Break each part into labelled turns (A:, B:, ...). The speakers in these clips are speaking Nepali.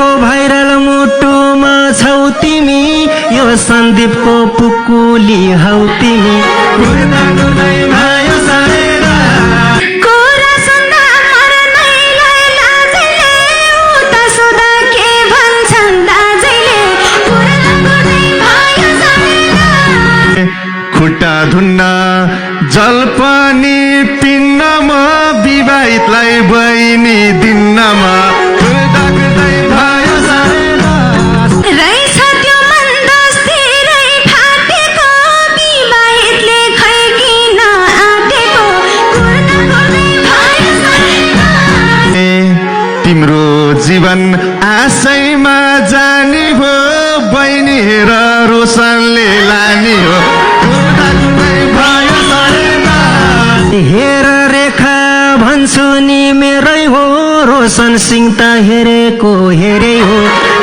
A: को भाइरल मुटुमा छौ तिमी यो सन्दीपको पुकुली हौ तिमी कुर्दा कुर्दै भयो सारे रात
B: कुरा सुन्दा मर्नैलाई लाजैले उता सोधा के भन्छन् दाजैले कुर्दा कुर्दै भयो सारे रात
C: खुट्टा धुन्न जलपानी पिन्नमा विवाहितलाई बहिनी दिन्नमा कुर्दा कुर्दै भयो सारे रात
B: रहेछ त्यो मन्दस्थिरै फाटेको विवाहितले खै किन आँटेको कुर्दा कुर्दै भयो सारे रात
C: तिम्रो जीवन आशैमा जानी हो बहिनी र रोशनले लानी हो कुर्दा कुर्दै भयो सारे रात
A: हेर रेखा भन्छु नि मेरै हो रोशन सिंह त हेरेको हेरे हो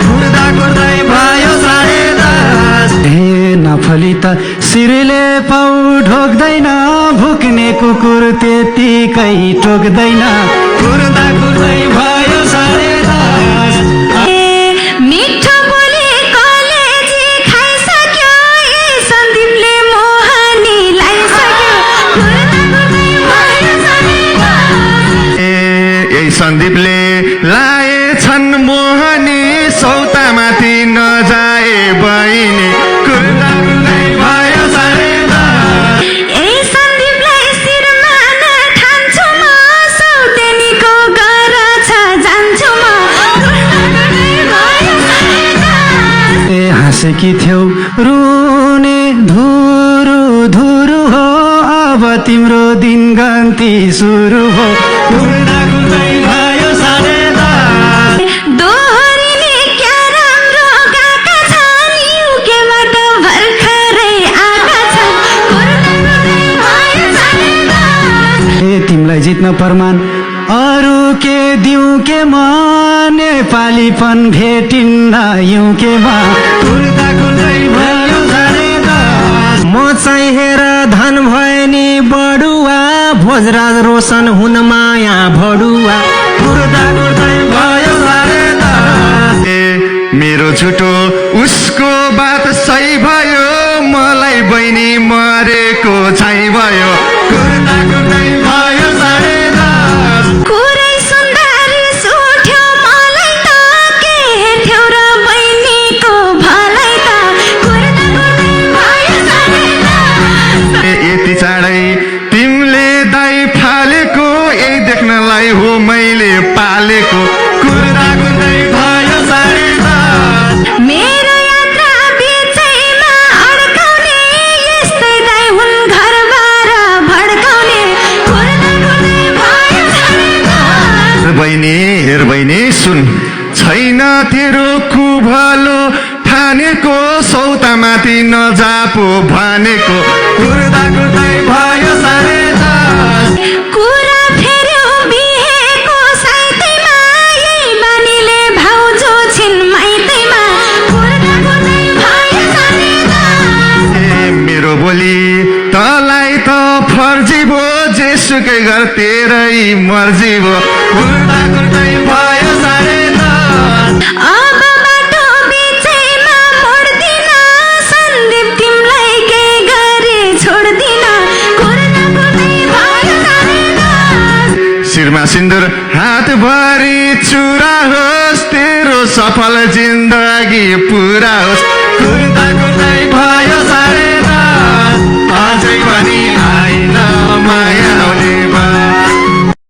C: कुर्दा कुर्दै भयो सारे रात
D: हे नफली त सिरले पाउ ढोक्दैन भुक्ने कुकुर त्यतिकै टोक्दैन
C: कुर्दा कुर्दै भयो सारे रात
B: मिठो बोली कलेजी खाइसक्यो ए सन्दीपले मोहनी लाइसक्यो कुर्दा कुर्दै भयो सारे रात
C: यही सन्दीपले लाएछन् मोहनी सौतामाथि नजाए बहिनी कुर्दा कुर्दै भयो सारे रात
B: ए सन्दीपलाई शिरमा ठान्छु म सौतेनीको घर छ जान्छु म कुर्दा कुर्दै भयो सारे रात
D: ए हाँसेकी थियौ रुने धुरु धुरु हो अब तिम्रो दिन गन्ती सुरु हो
C: कुर्दा कुर्दै भयो सारे रात
B: दोहोरीले क्या राम्रो गाएका छन् युकेबाट भर्खरै आएका छन् कुर्दा कुर्दै भयो सारे रात
D: ए तिमीलाई जित्न प्रमाण अरू के दिउँ के म नेपालीपन भेटिन्न यौँ के म
C: कुर्दा कुर्दै भयो सारे रात
A: म चाहिँ हेर धन भए नि बडुवा भोजराज रोशन हुन माया भडुवा
C: कुर्दा कुर्दै भयो सारे रात मेरो झुटो उसको बात सही भयो मलाई बहिनी मरेको छाइ भयो कुर्दा कुर्दै भयो सारे रात
B: कुरै सुन्दा रिस उठ्यो मलाई त के हेर्थ्यौ र बहिनीको भलै त कुर्दा कुर्दै भयो सारे रात
C: यति चाँडै तिमीले दाइ फालेको यही देख्नलाई हो मैले पालेको कुर्दा कुर्दै भयो सारे रात
B: मेरो यात्रा बिचैमा अड्काउने यस्तै दाइ हुन् घरबार भड्काउने कुर्दा कुर्दै भयो सारे रात
C: बहिनी हेर बहिनी सुन छैन तेरो कुभलो ठानेको सौतामाथि नजापो भनेको कुर्दा कुर्दै भयो सारे रात
B: कुरा फेर्यो बिहेको साइतैमा यही बानीले भाउजू छिन् माइतैमा कुर्दा कुर्दै भयो सारे रात
C: मेरो बोली तलाई त फर्जी भो जेसुकै घर तेरै मर्जी भो कुर्दा कुर्दै भयो सारे रात
B: अब बाटो बिचैमा मोड्दिन सन्दीप तिमीलाई के गरी छोड्दिन कुर्दा कुर्दै भयो सारे रात
C: शिरमा सिन्दुर हातभरि चुरा होस् तेरो सफल जिन्दगी पुरा होस्